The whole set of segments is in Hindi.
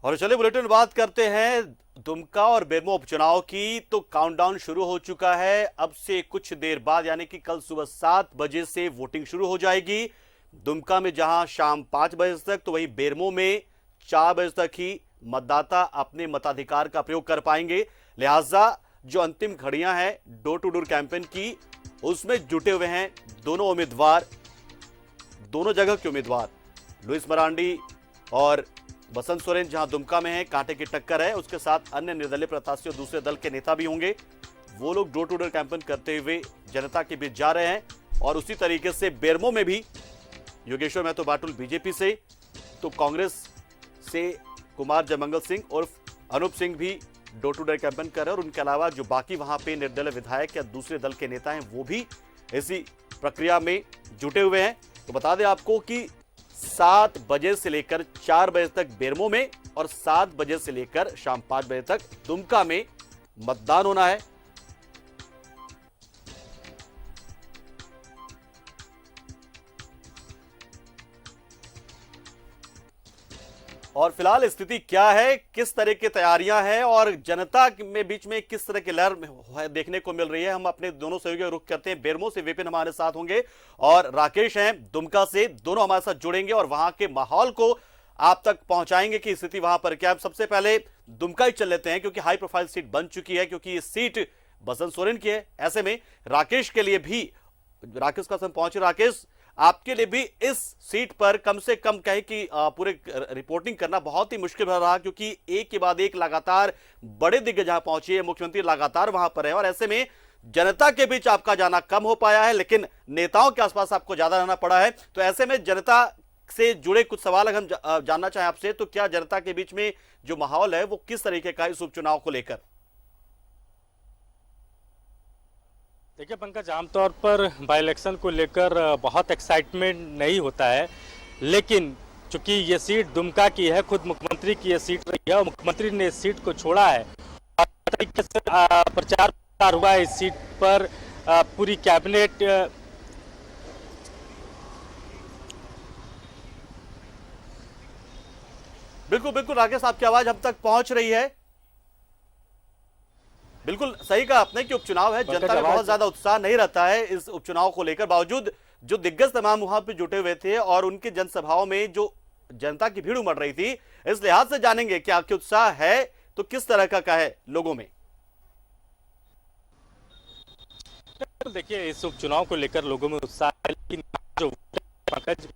और चलिए बुलेटिन में बात करते हैं दुमका और बेरमो उपचुनाव की। तो काउंटडाउन शुरू हो चुका है। अब से कुछ देर बाद यानी कि कल सुबह 7 बजे से वोटिंग शुरू हो जाएगी। दुमका में जहां शाम 5 बजे तक, तो वहीं बेरमो में 4 बजे तक ही मतदाता अपने मताधिकार का प्रयोग कर पाएंगे। लिहाजा जो अंतिम घड़ियां हैं डोर टू डोर कैंपेन की, उसमें जुटे हुए हैं दोनों उम्मीदवार, दोनों जगह के उम्मीदवार। लुइस मरांडी और बसंत सोरेन जहां दुमका में है, कांटे की टक्कर है। उसके साथ अन्य निर्दलीय प्रत्याशी और दूसरे दल के नेता भी होंगे। वो लोग डोर टू डोर कैंपेन करते हुए जनता के बीच जा रहे हैं। और उसी तरीके से बेरमो में भी योगेश्वर महतो बाटुल बीजेपी से, तो कांग्रेस से कुमार जयमंगल सिंह उर्फ अनूप सिंह भी डोर टू डोर कैंपेन कर रहे हैं। और उनके अलावा जो बाकी वहां पे निर्दलीय विधायक या दूसरे दल के नेता हैं, वो भी इसी प्रक्रिया में जुटे हुए हैं। तो बता दें आपको कि 7 बजे से लेकर 4 बजे तक बेरमो में और 7 बजे से लेकर शाम 5 बजे तक दुमका में मतदान होना है। और फिलहाल स्थिति क्या है, किस तरह की तैयारियां हैं और जनता में बीच में किस तरह की लहर देखने को मिल रही है, हम अपने दोनों सहयोगी का रुख करते हैं। बेरमो से विपिन हमारे साथ होंगे और राकेश हैं दुमका से, दोनों हमारे साथ जुड़ेंगे और वहां के माहौल को आप तक पहुंचाएंगे कि स्थिति वहां पर क्या है। सबसे पहले दुमका ही चल लेते हैं, क्योंकि हाई प्रोफाइल सीट बन चुकी है, क्योंकि ये सीट बसंत सोरेन की है। ऐसे में राकेश के लिए भी, राकेश का समय पहुंचे। राकेश, आपके लिए भी इस सीट पर कम से कम कहे कि पूरे रिपोर्टिंग करना बहुत ही मुश्किल रहा, क्योंकि एक के बाद एक लगातार बड़े दिग्गज जहां पहुंचे, मुख्यमंत्री लगातार वहां पर है और ऐसे में जनता के बीच आपका जाना कम हो पाया है, लेकिन नेताओं के आसपास आपको ज्यादा रहना पड़ा है। तो ऐसे में जनता से जुड़े कुछ सवाल अगर हम जानना चाहें आपसे, तो क्या जनता के बीच में जो माहौल है वो किस तरीके का इस उपचुनाव को लेकर? देखिए पंकज, आमतौर पर बाई इलेक्शन को लेकर बहुत एक्साइटमेंट नहीं होता है, लेकिन चूंकि ये सीट दुमका की है, खुद मुख्यमंत्री की ये सीट रही है और मुख्यमंत्री ने इस सीट को छोड़ा है और तरीके से प्रचार हुआ है इस सीट पर। पूरी कैबिनेट बिल्कुल बिल्कुल राकेश, आपकी आवाज हम तक पहुंच रही है। बिल्कुल सही कहा आपने कि उपचुनाव है, जनता में बहुत ज्यादा उत्साह नहीं रहता है इस उपचुनाव को लेकर। बावजूद जो दिग्गज तमाम वहां पे जुटे हुए थे और उनकी जनसभाओं में जो जनता की भीड़ उमड़ रही थी, इस लिहाज से जानेंगे कि आपके उत्साह है तो किस तरह का है लोगों में। देखिए, इस उपचुनाव को लेकर लोगों में उत्साह है, लेकिन जो पंकज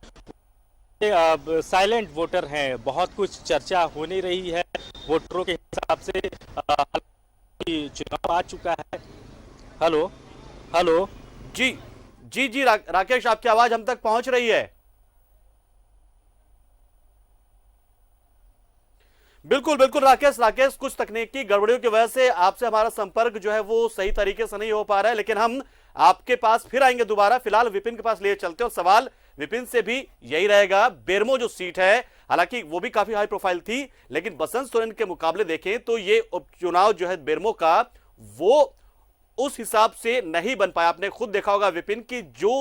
साइलेंट वोटर हैं, बहुत कुछ चर्चा हो नहीं रही है वोटरों के हिसाब से। चुनाव आ चुका है। हेलो हेलो, जी जी जी राकेश, आपकी आवाज हम तक पहुंच रही है। बिल्कुल बिल्कुल राकेश, कुछ तकनीकी गड़बड़ियों की वजह से आपसे हमारा संपर्क जो है वो सही तरीके से नहीं हो पा रहा है, लेकिन हम आपके पास फिर आएंगे दोबारा। फिलहाल विपिन के पास ले चलते हैं और सवाल विपिन से भी यही रहेगा। बेरमो जो सीट है, हालांकि वो भी काफी हाई प्रोफाइल थी, लेकिन बसंत सोरेन के मुकाबले देखें तो ये उपचुनाव जो है बेरमो का, वो उस हिसाब से नहीं बन पाया। आपने खुद देखा होगा विपिन की जो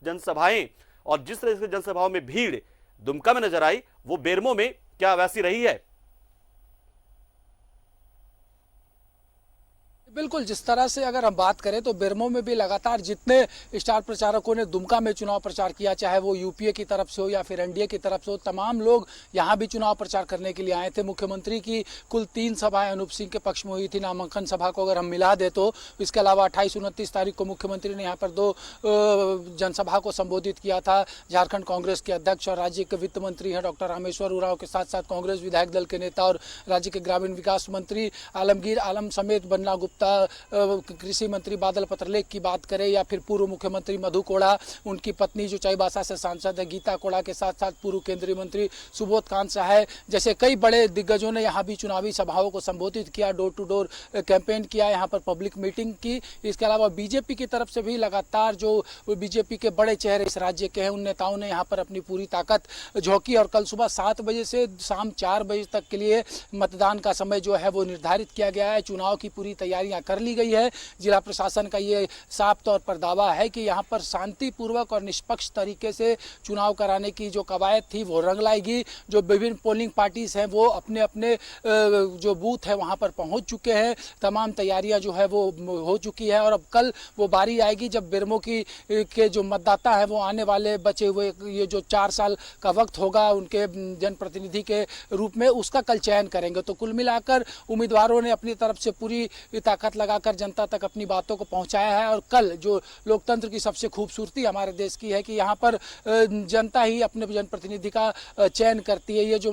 जनसभाएं और जिस तरह से जनसभाओं में भीड़ दुमका में नजर आई, वो बेरमो में क्या वैसी रही है? बिल्कुल, जिस तरह से अगर हम बात करें तो बेरमो में भी लगातार जितने स्टार प्रचारकों ने दुमका में चुनाव प्रचार किया, चाहे वो यूपीए की तरफ से हो या फिर एनडीए की तरफ से हो, तमाम लोग यहां भी चुनाव प्रचार करने के लिए आए थे। मुख्यमंत्री की कुल 3 सभाएं अनूप सिंह के पक्ष में हुई थी, नामांकन सभा को अगर हम मिला दे तो। इसके अलावा 28-29 तारीख को मुख्यमंत्री ने यहाँ पर 2 जनसभा को संबोधित किया था। झारखंड कांग्रेस के अध्यक्ष और राज्य के वित्त मंत्री हैं डॉक्टर रामेश्वर उरांव के साथ साथ कांग्रेस विधायक दल के नेता और राज्य के ग्रामीण विकास मंत्री आलमगीर आलम समेत बन्ना गुप्ता, कृषि मंत्री बादल पत्रलेख की बात करें या फिर पूर्व मुख्यमंत्री मधु कोड़ा, उनकी पत्नी जो चाईबासा से सांसद है गीता कोड़ा के साथ साथ पूर्व केंद्रीय मंत्री सुबोध कांत सहाय जैसे कई बड़े दिग्गजों ने यहाँ भी चुनावी सभाओं को संबोधित किया, डोर टू डोर कैंपेन किया, यहाँ पर पब्लिक मीटिंग की। इसके अलावा बीजेपी की तरफ से भी लगातार जो बीजेपी के बड़े चेहरे इस राज्य के हैं, उन नेताओं ने यहाँ पर अपनी पूरी ताकत झोंकी और कल सुबह 7 बजे से शाम 4 बजे तक के लिए मतदान का समय जो है वो निर्धारित किया गया है। चुनाव की पूरी तैयारियां तैयारियां कर ली गई है। जिला प्रशासन का ये साफ तौर पर दावा है कि यहाँ पर शांतिपूर्वक और निष्पक्ष तरीके से चुनाव कराने की जो कवायद थी वो रंग लाएगी। जो विभिन्न पोलिंग पार्टीज हैं वो अपने अपने जो बूथ है वहाँ पर पहुँच चुके हैं, तमाम तैयारियाँ जो है वो हो चुकी है और अब कल वो बारी आएगी जब बेरमो के जो मतदाता हैं वो आने वाले बचे हुए ये जो 4 साल का वक्त होगा उनके जनप्रतिनिधि के रूप में, उसका कल चयन करेंगे। तो कुल मिलाकर उम्मीदवारों ने अपनी तरफ से पूरी ताकत लगाकर जनता तक अपनी बातों को पहुंचाया है और कल जो लोकतंत्र की सबसे खूबसूरती हमारे देश की है कि यहाँ पर जनता ही अपने जनप्रतिनिधि का चयन करती है। ये जो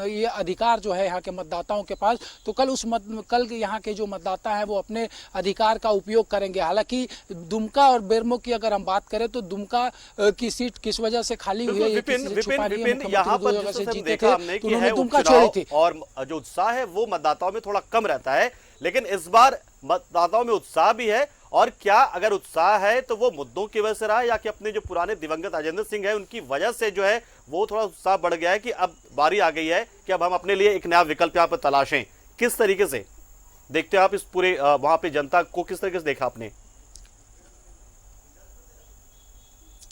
ये अधिकार जो है यहाँ के मतदाताओं के पास, तो कल यहाँ के जो मतदाता हैं वो अपने अधिकार का उपयोग करेंगे। हालांकि दुमका और बेरमो की अगर हम बात करें तो दुमका की सीट किस वजह से खाली हुई है, यहाँ पर देखा हमने कि है उपचुनाव और जो उत्साह है वो मतदाताओं में थोड़ा कम रहता है, लेकिन इस बार मतदाताओं में उत्साह भी है। और क्या अगर उत्साह है तो वो मुद्दों की वजह से रहा या कि अपने जो पुराने दिवंगत राजेंद्र सिंह है उनकी वजह से जो है वो थोड़ा उत्साह बढ़ गया है कि अब बारी आ गई है कि अब हम अपने लिए एक नया विकल्प यहाँ पर तलाशें? किस तरीके से देखते हो आप इस पूरे वहां पे जनता को, किस तरीके से देखा आपने?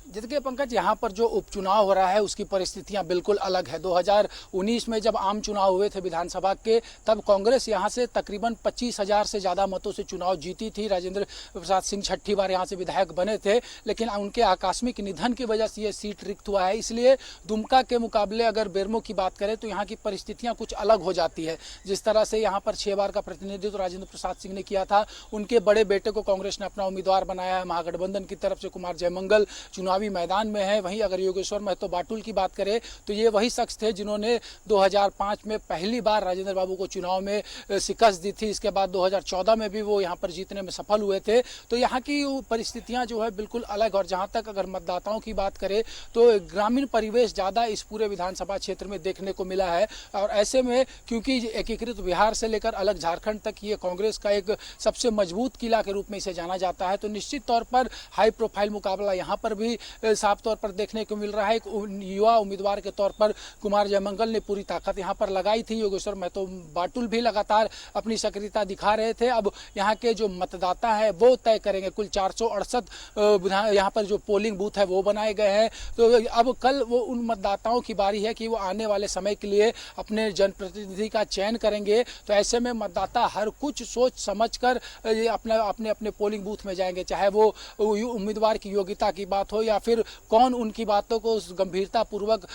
देखिए पंकज, यहाँ पर जो उपचुनाव हो रहा है उसकी परिस्थितियां बिल्कुल अलग है। 2019 में जब आम चुनाव हुए थे विधानसभा के, तब कांग्रेस यहाँ से तकरीबन 25,000 से ज़्यादा मतों से चुनाव जीती थी। राजेंद्र प्रसाद सिंह छठी बार यहाँ से विधायक बने थे, लेकिन उनके आकस्मिक निधन की वजह से ये सीट रिक्त हुआ है। इसलिए दुमका के मुकाबले अगर बेरमो की बात करें तो यहाँ की परिस्थितियाँ कुछ अलग हो जाती है। जिस तरह से यहाँ पर 6 बार का प्रतिनिधित्व राजेंद्र प्रसाद सिंह ने किया था, उनके बड़े बेटे को कांग्रेस ने अपना उम्मीदवार बनाया है। महागठबंधन की तरफ से कुमार जयमंगल चुनावी मैदान में है। वहीं अगर योगेश्वर महतो बाटुल की बात करें तो ये वही शख्स थे जिन्होंने 2005 में पहली बार राजेंद्र बाबू को चुनाव में शिकस्त दी थी। इसके बाद 2014 में भी वो यहाँ पर जीतने में सफल हुए थे। तो यहाँ की परिस्थितियाँ जो है बिल्कुल अलग। और जहाँ तक अगर मतदाताओं की बात करें तो ग्रामीण परिवेश ज़्यादा इस पूरे विधानसभा क्षेत्र में देखने को मिला है। और ऐसे में क्योंकि एकीकृत बिहार से लेकर अलग झारखंड तक ये कांग्रेस का एक सबसे मजबूत किला के रूप में इसे जाना जाता है, तो निश्चित तौर पर हाई प्रोफाइल मुकाबला यहाँ पर भी साफ तौर पर देखने को मिल रहा है। एक युवा उम्मीदवार के तौर पर कुमार जयमंगल ने पूरी ताकत यहाँ पर लगाई थी। योगेश्वर महतो बाटुल भी लगातार अपनी सक्रियता दिखा रहे थे। अब यहाँ के जो मतदाता हैं वो तय करेंगे। कुल 468 यहाँ पर जो पोलिंग बूथ है वो बनाए गए हैं। तो अब कल वो उन मतदाताओं की बारी है कि वो आने वाले समय के लिए अपने जनप्रतिनिधि का चयन करेंगे। तो ऐसे में मतदाता हर कुछ सोच समझ कर अपने पोलिंग बूथ में जाएंगे, चाहे वो उम्मीदवार की योग्यता की बात हो या फिर कौन उनकी बातों को गंभीरता पूर्वक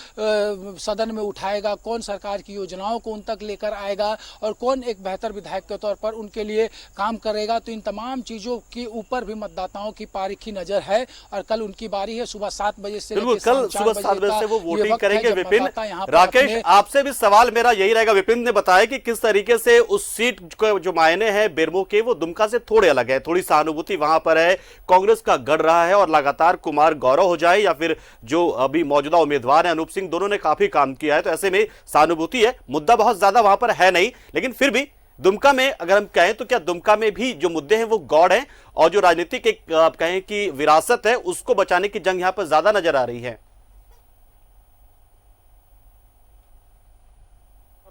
सदन में उठाएगा, कौन सरकार की योजनाओं को उन तक लेकर आएगा और कौन एक बेहतर विधायक के तौर पर उनके लिए काम करेगा। तो इन तमाम चीजों के ऊपर भी मतदाताओं की पारीखी नजर है। और कल उनकी बारी है सुबह 7 बजे से बिल्कुल, कल सुबह 7 बजे से वो वोटिंग करेंगे। विपिन, राकेश आपसे भी सवाल मेरा यही रहेगा। विपिन ने बताया कि किस तरीके से उस सीट को जो मायने हैं बेरमो के वो दुमका से थोड़े अलग है, थोड़ी सहानुभूति वहां पर है, कांग्रेस का गढ़ रहा है और लगातार कुमार गौरव हो जाए या फिर जो अभी मौजूदा उम्मीदवार हैं अनूप सिंह, दोनों ने काफी काम किया है। तो ऐसे में सहानुभूति है, मुद्दा बहुत ज्यादा वहां पर है नहीं। लेकिन फिर भी दुमका में अगर हम कहें तो क्या दुमका में भी जो मुद्दे हैं वो गौड़ हैं और जो राजनीतिक एक आप कहें कि विरासत है उसको बचाने की जंग यहां पर ज्यादा नजर आ रही है?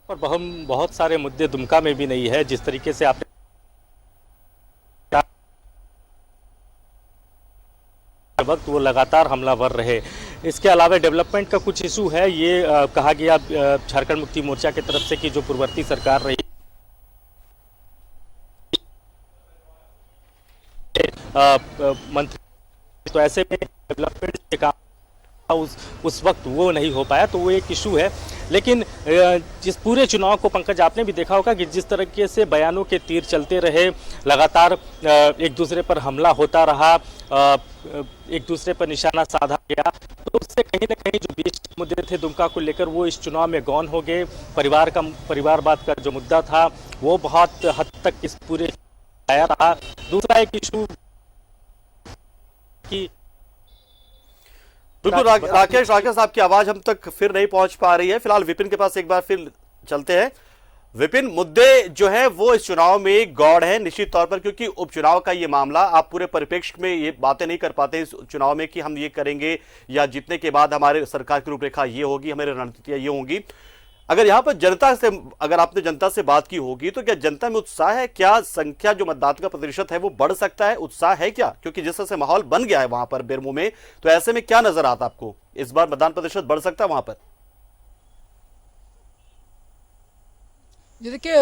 पर बहुत सारे मुद्दे दुमका में भी नहीं है जिस तरीके से आपने वक्त वो लगातार हमलावर रहे। इसके अलावा डेवलपमेंट का कुछ इशू है। ये कहा गया झारखंड मुक्ति मोर्चा की तरफ से कि जो पूर्ववर्ती सरकार रही मंत्री, तो ऐसे में डेवलपमेंट के काम उस वक्त वो नहीं हो पाया, तो वो एक इशू है। लेकिन जिस पूरे चुनाव को पंकज आपने भी देखा होगा कि जिस तरीके से बयानों के तीर चलते रहे, लगातार एक दूसरे पर हमला होता रहा, एक दूसरे पर निशाना साधा गया, तो उससे कहीं ना कहीं जो बीच मुद्दे थे दुमका को लेकर वो इस चुनाव में गौन हो गए। परिवारवाद का जो मुद्दा था वो बहुत हद तक इस पूरे आया रहा। दूसरा एक इशू की बिल्कुल राकेश साहब की आवाज हम तक फिर नहीं पहुंच पा रही है। फिलहाल विपिन के पास एक बार फिर चलते हैं। विपिन, मुद्दे जो है वो इस चुनाव में गौड़ है निश्चित तौर पर, क्योंकि उपचुनाव का ये मामला आप पूरे परिप्रेक्ष्य में ये बातें नहीं कर पाते इस चुनाव में कि हम ये करेंगे या जीतने के बाद हमारे सरकार की रूपरेखा ये होगी, हमारी रणनीतियां ये होंगी। अगर यहाँ पर जनता से, अगर आपने जनता से बात की होगी तो क्या जनता में उत्साह है? क्या संख्या जो मतदाता का प्रतिशत है वो बढ़ सकता है? उत्साह है क्या? क्योंकि जिस तरह से माहौल बन गया है वहां पर बेरमो में, तो ऐसे में क्या नजर आता आपको, इस बार मतदान प्रतिशत बढ़ सकता है वहां पर? ये देखिए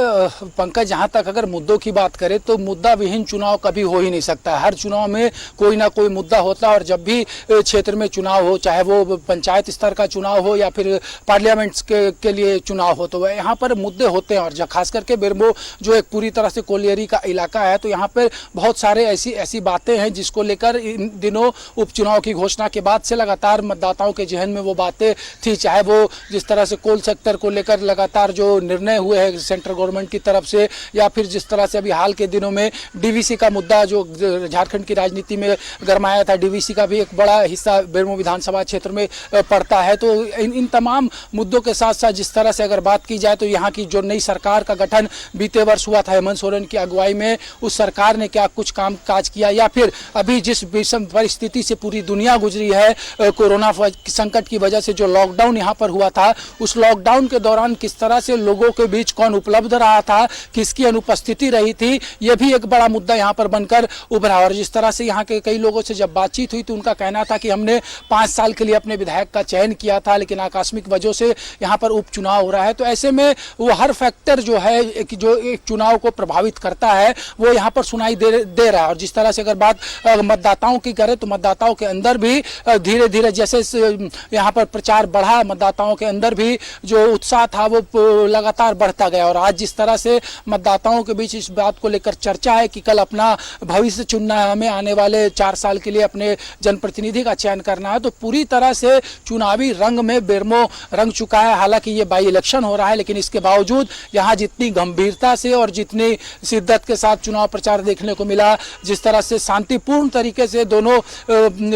पंकज, जहाँ तक अगर मुद्दों की बात करें तो मुद्दा विहीन चुनाव कभी हो ही नहीं सकता। हर चुनाव में कोई ना कोई मुद्दा होता है और जब भी क्षेत्र में चुनाव हो, चाहे वो पंचायत स्तर का चुनाव हो या फिर पार्लियामेंट्स के लिए चुनाव हो, तो यहाँ पर मुद्दे होते हैं। और खास करके बेरमो जो एक पूरी तरह से कोलियरी का इलाका है, तो यहाँ पर बहुत सारे ऐसी बातें हैं जिसको लेकर इन दिनों उपचुनाव की घोषणा के बाद से लगातार मतदाताओं के जहन में वो बातें थी। चाहे वो जिस तरह से कोल सेक्टर को लेकर लगातार जो निर्णय हुए हैं सेंट्रल गवर्नमेंट की तरफ से, या फिर जिस तरह से अभी हाल के दिनों में डीवीसी का मुद्दा जो झारखंड की राजनीति में गरमाया था, डीवीसी का भी एक बड़ा हिस्सा बेरमो विधानसभा क्षेत्र में पड़ता है। तो इन तमाम मुद्दों के साथ साथ जिस तरह से अगर बात की जाए तो यहाँ की जो नई सरकार का गठन बीते वर्ष हुआ था हेमंत सोरेन की अगुवाई में, उस सरकार ने क्या कुछ काम काज किया, या फिर अभी जिस विषम परिस्थिति से पूरी दुनिया गुजरी है कोरोना संकट की वजह से, जो लॉकडाउन यहाँ पर हुआ था, उस लॉकडाउन के दौरान किस तरह से लोगों के बीच कौन उपलब्ध रहा था, किसकी अनुपस्थिति रही थी, यह भी एक बड़ा मुद्दा यहाँ पर बनकर उभरा। और जिस तरह से यहाँ के कई लोगों से जब बातचीत हुई तो उनका कहना था कि हमने 5 साल के लिए अपने विधायक का चयन किया था, लेकिन आकस्मिक वजह से यहाँ पर उपचुनाव हो रहा है। तो ऐसे में वो हर फैक्टर जो है जो एक चुनाव को प्रभावित करता है वो यहाँ पर सुनाई दे रहा है। और जिस तरह से अगर बात मतदाताओं की करें तो मतदाताओं के अंदर भी धीरे धीरे जैसे यहाँ पर प्रचार बढ़ा, मतदाताओं के अंदर भी जो उत्साह था वो लगातार बढ़ता गया। और आज जिस तरह से मतदाताओं के बीच इस बात को लेकर चर्चा है कि कल अपना भविष्य चुनना है, हमें आने वाले 4 साल के लिए अपने जनप्रतिनिधि का चयन करना है, तो पूरी तरह से चुनावी रंग में बेरमो रंग चुका है। हालांकि ये बाई इलेक्शन हो रहा है, लेकिन इसके बावजूद यहाँ जितनी गंभीरता से और जितनी शिद्दत के साथ चुनाव प्रचार देखने को मिला, जिस तरह से शांतिपूर्ण तरीके से दोनों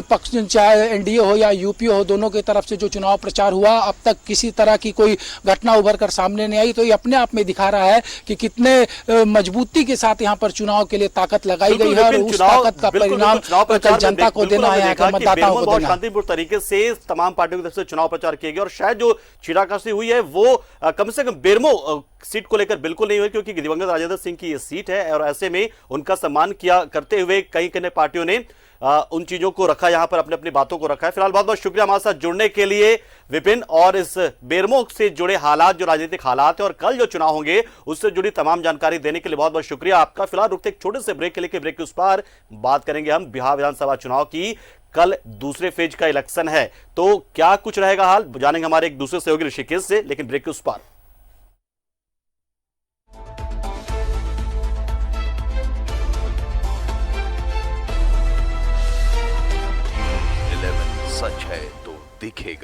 पक्ष, चाहे एनडीए हो या यूपी हो, दोनों की तरफ से जो चुनाव प्रचार हुआ, अब तक किसी तरह की कोई घटना उभर कर सामने नहीं आई। तो ये अपने आप में दिखा रहा है कि कितने मजबूती के साथ यहाँ पर चुनाव के लिए ताकत लगाई गई है और उस ताकत का परिणाम कल जनता को देना है, यहाँ के मतदाताओं को देना है। शांतिपूर्ण तरीके से तमाम पार्टियों की तरफ से चुनाव प्रचार किया गया और शायद जो छीटाकशी हुई है वो कम से कम बेरमो सीट को लेकर बिल्कुल नहीं हुई, क्योंकि दिवंगत राजेंद्र सिंह की ये सीट है और ऐसे में उनका सम्मान किया करते हुए कई पार्टियों ने उन चीजों को रखा, यहां पर अपने अपनी बातों को रखा है। फिलहाल बहुत बहुत शुक्रिया हमारे साथ जुड़ने के लिए विपिन, और इस बेरमो से जुड़े हालात, जो राजनीतिक हालात है और कल जो चुनाव होंगे उससे जुड़ी तमाम जानकारी देने के लिए बहुत बहुत शुक्रिया आपका। फिलहाल रुकते एक छोटे से ब्रेक के लिए, ब्रेक के उस पार बात करेंगे हम बिहार विधानसभा चुनाव की। कल दूसरे फेज का इलेक्शन है, तो क्या कुछ रहेगा हाल, जानेंगे हमारे एक दूसरे सहयोगी ऋषिकेश से, लेकिन ब्रेक के उस पार। सच है तो दिखेगा।